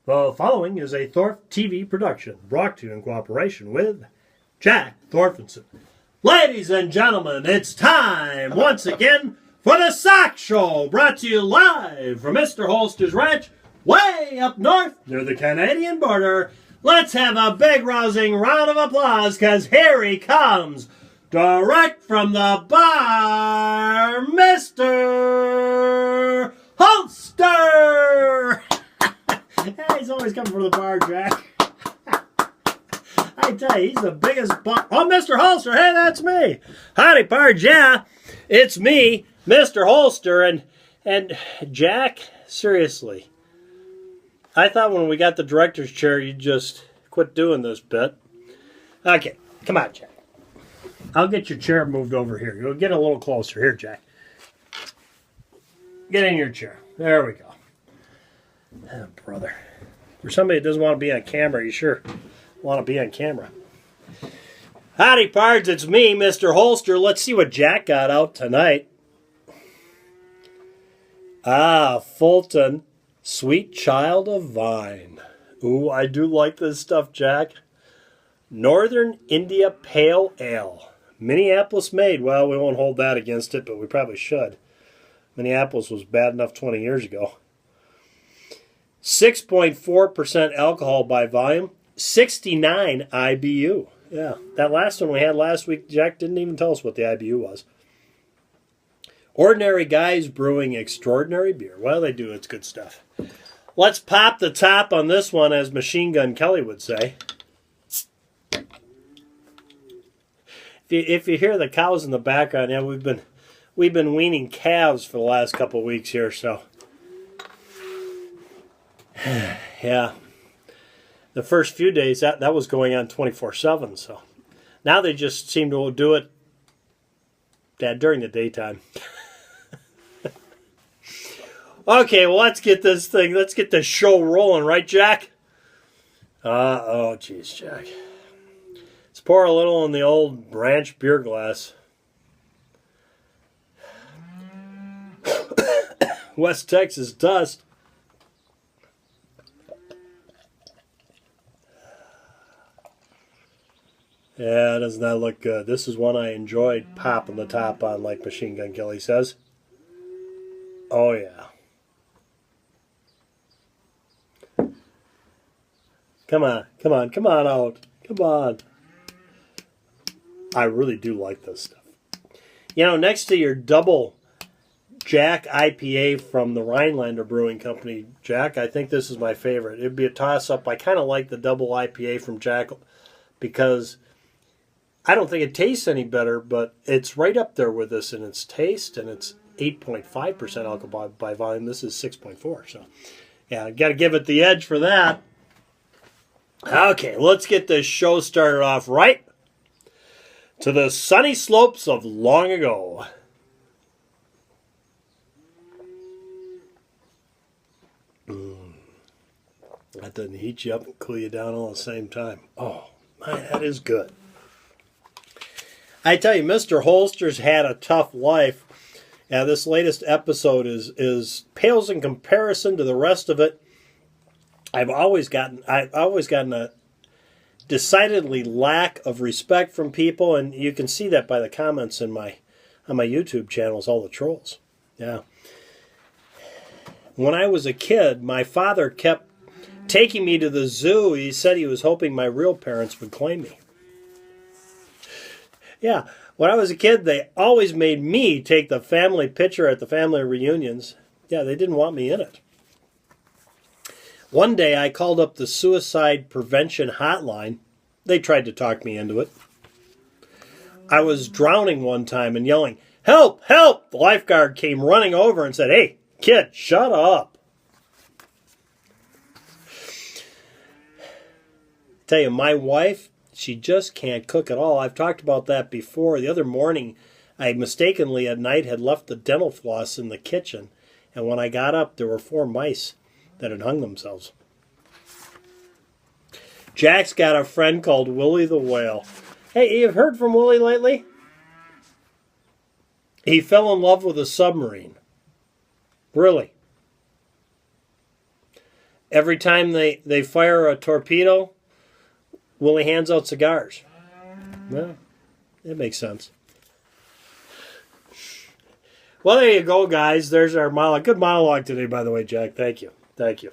The following is a Thorpe TV production brought to you in cooperation with Jack Thorfinson. Ladies and gentlemen, it's time once again for the SOCS Show, brought to you live from Mr. Holster's Ranch, way up north near the Canadian border. Let's have a big rousing round of applause, because here he comes, direct from the bar, Mr. Holster! Yeah, he's always coming from the bar, Jack. I tell you, he's the biggest bar. Oh, Mr. Holster, hey, that's me. Howdy, Parge, yeah, it's me, Mr. Holster, and Jack, seriously, I thought when we got the director's chair, you'd just quit doing this bit. Okay, come on, Jack. I'll get your chair moved over here. You'll get a little closer. Here, Jack. Get in your chair. There we go. Oh, brother. For somebody that doesn't want to be on camera, you sure want to be on camera. Howdy, pards. It's me, Mr. Holster. Let's see what Jack got out tonight. Fulton, Sweet Child of Vine. Ooh, I do like this stuff, Jack. Northern India Pale Ale. Minneapolis made. Well, we won't hold that against it, but we probably should. Minneapolis was bad enough 20 years ago. 6.4% alcohol by volume. 69 IBU. Yeah, that last one we had last week, Jack didn't even tell us what the IBU was. Ordinary Guys Brewing Extraordinary Beer. Well, they do. It's good stuff. Let's pop the top on this one, as Machine Gun Kelly would say. If you hear the cows in the background, yeah, we've been weaning calves for the last couple of weeks here, so yeah. The first few days that was going on 24/7, so now they just seem to do it during the daytime. Okay, well, let's get this show rolling, right, Jack? Oh, geez, Jack. Let's pour a little in the old Branch beer glass. West Texas dust. Yeah, doesn't that look good? This is one I enjoyed popping the top on, like Machine Gun Kelly says. Oh, yeah. Come on out. Come on. I really do like this stuff. You know, next to your double Jack IPA from the Rhinelander Brewing Company, Jack, I think this is my favorite. It'd be a toss-up. I kind of like the double IPA from Jack because I don't think it tastes any better, but it's right up there with this in its taste, and it's 8.5% alcohol by volume. This is 6.4. So, yeah, got to give it the edge for that. Okay, let's get this show started off right to the sunny slopes of long ago. That doesn't heat you up and cool you down all at the same time. Oh, man, that is good. I tell you, Mr. Holster's had a tough life. Yeah, this latest episode is pales in comparison to the rest of it. I've always gotten a decidedly lack of respect from people, and you can see that by the comments on my YouTube channels, all the trolls. Yeah. When I was a kid, my father kept taking me to the zoo. He said he was hoping my real parents would claim me. Yeah, when I was a kid, they always made me take the family picture at the family reunions. Yeah, they didn't want me in it. One day, I called up the suicide prevention hotline. They tried to talk me into it. I was drowning one time and yelling, "Help! Help!" The lifeguard came running over and said, "Hey, kid, shut up." Tell you, my wife, she just can't cook at all. I've talked about that before. The other morning, I mistakenly at night had left the dental floss in the kitchen, and when I got up, there were 4 mice that had hung themselves. Jack's got a friend called Willie the Whale. Hey, you've heard from Willie lately? He fell in love with a submarine. Really. Every time they fire a torpedo, Willie hands out cigars. Well, it makes sense. Well, there you go, guys. There's our monologue. Good monologue today, by the way, Jack. Thank you. Thank you.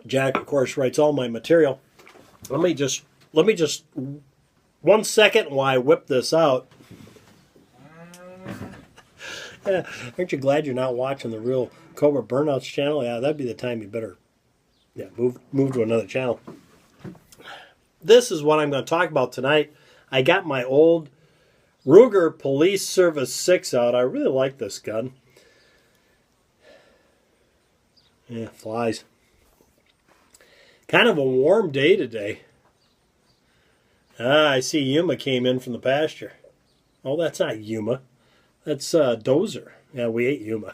Jack, of course, writes all my material. Let me just 1 second while I whip this out. Yeah, aren't you glad you're not watching the real Cobra Burnouts channel? Yeah, that'd be the time you better move to another channel. This is what I'm going to talk about tonight. I got my old Ruger Police Service 6 out. I really like this gun. Yeah, flies. Kind of a warm day today. I see Yuma came in from the pasture. Oh, that's not Yuma. That's Dozer. Yeah, we ate Yuma.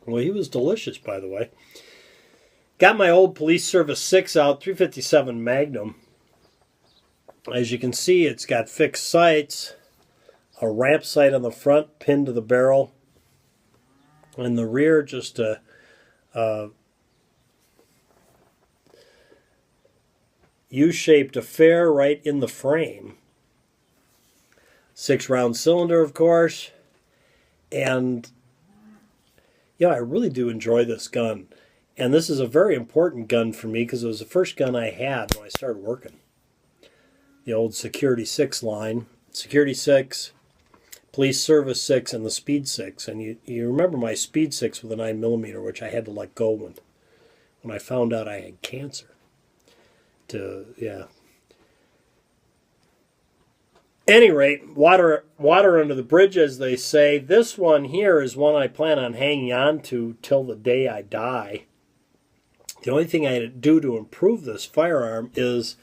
Well, he was delicious, by the way. Got my old Police Service 6 out, 357 Magnum. As you can see, it's got fixed sights, a ramp sight on the front, pinned to the barrel. In the rear, just a U-shaped affair right in the frame. 6-round cylinder, of course. And, yeah, I really do enjoy this gun. And this is a very important gun for me because it was the first gun I had when I started working. The old Security 6 line. Security 6, Police Service 6, and the Speed 6. And you remember my Speed 6 with a 9mm, which I had to let go when I found out I had cancer. Any rate, water under the bridge, as they say. This one here is one I plan on hanging on to till the day I die. The only thing I do to improve this firearm is,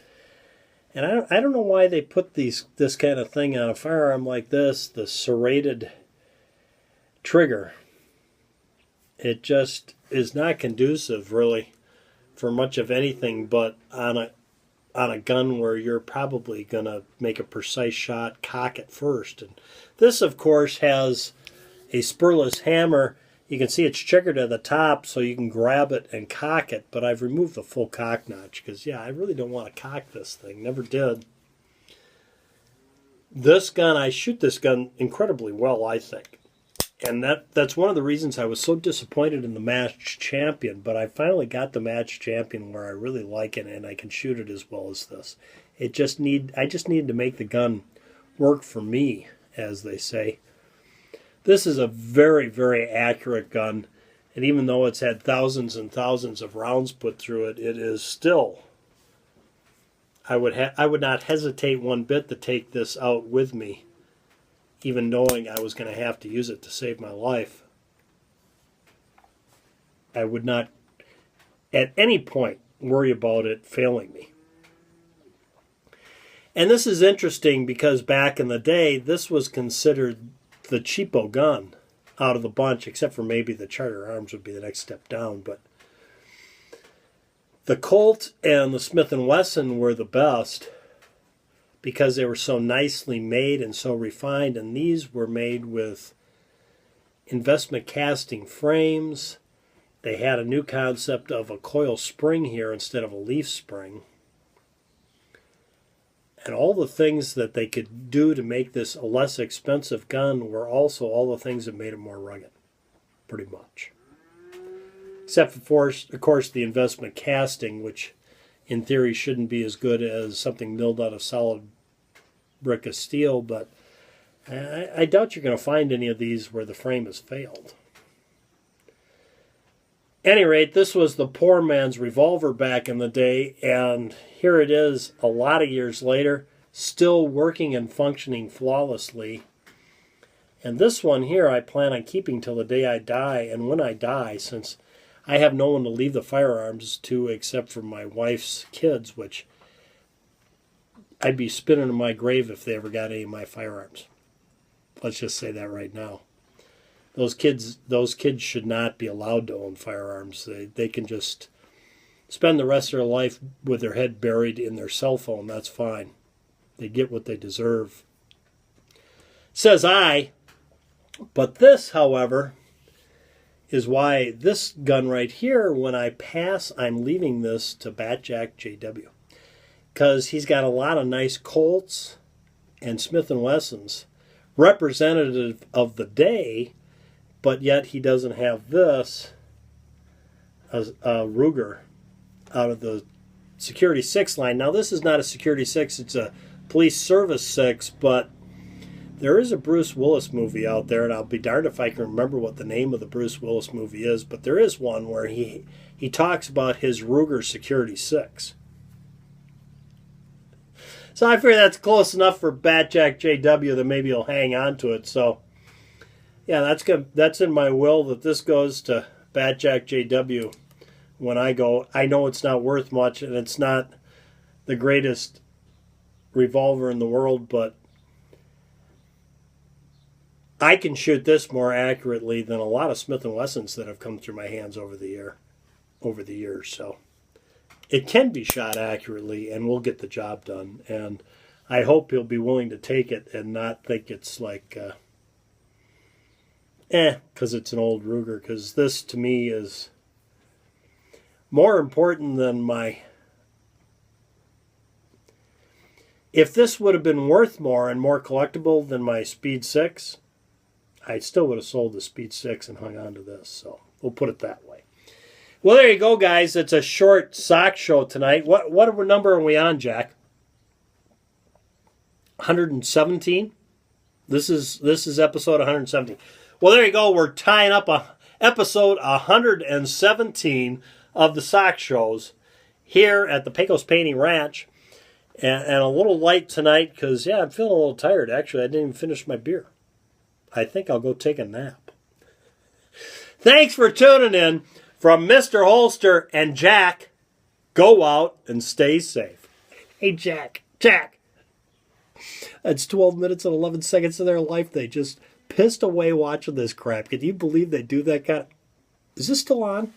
and I don't know why they put this kind of thing on a firearm like this, the serrated trigger. It just is not conducive, really, for much of anything but on a gun where you're probably going to make a precise shot, cock it first. And this, of course, has a spurless hammer. You can see it's checkered at the top, so you can grab it and cock it. But I've removed the full cock notch because, yeah, I really don't want to cock this thing. Never did. This gun, I shoot this gun incredibly well, I think. And that's one of the reasons I was so disappointed in the Match Champion. But I finally got the Match Champion where I really like it and I can shoot it as well as this. I just needed to make the gun work for me, as they say. This is a very, very accurate gun. And even though it's had thousands and thousands of rounds put through it, it is still... I would not hesitate one bit to take this out with me, even knowing I was going to have to use it to save my life. I would not at any point worry about it failing me. And this is interesting because back in the day, this was considered the cheapo gun out of the bunch, except for maybe the Charter Arms would be the next step down. But the Colt and the Smith & Wesson were the best because they were so nicely made and so refined, and these were made with investment casting frames. They had a new concept of a coil spring here instead of a leaf spring. And all the things that they could do to make this a less expensive gun were also all the things that made it more rugged, pretty much. Except for, of course, the investment casting, which in theory shouldn't be as good as something milled out of solid brick of steel, but I doubt you're going to find any of these where the frame has failed. At any rate, this was the poor man's revolver back in the day, and here it is a lot of years later, still working and functioning flawlessly. And this one here I plan on keeping till the day I die, and when I die, since I have no one to leave the firearms to except for my wife's kids, which I'd be spinning in my grave if they ever got any of my firearms. Let's just say that right now. Those kids should not be allowed to own firearms. They can just spend the rest of their life with their head buried in their cell phone. That's fine. They get what they deserve. Says I, But this, however, is why this gun right here, when I pass, I'm leaving this to Batjack JW. Because he's got a lot of nice Colts and Smith & Wessons, representative of the day, but yet he doesn't have this, a Ruger, out of the Security 6 line. Now, this is not a Security 6, it's a Police Service 6, but there is a Bruce Willis movie out there, and I'll be darned if I can remember what the name of the Bruce Willis movie is, but there is one where he talks about his Ruger Security 6. So I figure that's close enough for Batjack JW that maybe he'll hang on to it. So, yeah, that's good. That's in my will that this goes to Batjack JW when I go. I know it's not worth much, and it's not the greatest revolver in the world, but I can shoot this more accurately than a lot of Smith & Wessons that have come through my hands over the years. So it can be shot accurately, and we'll get the job done. And I hope he'll be willing to take it and not think it's like, because it's an old Ruger. Because this, to me, is more important than my... If this would have been worth more and more collectible than my Speed 6, I still would have sold the Speed 6 and hung on to this. So we'll put it that way. Well, there you go, guys. It's a short SOCS show tonight. What number are we on, Jack? 117? This is episode 117. Well, there you go. We're tying up episode 117 of the SOCS shows here at the Pecos Painting Ranch. And a little light tonight because, yeah, I'm feeling a little tired. Actually, I didn't even finish my beer. I think I'll go take a nap. Thanks for tuning in. From Mr. Holster and Jack, go out and stay safe. Hey, Jack. That's 12 minutes and 11 seconds of their life. They just pissed away watching this crap. Can you believe they do that kind of... Is this still on?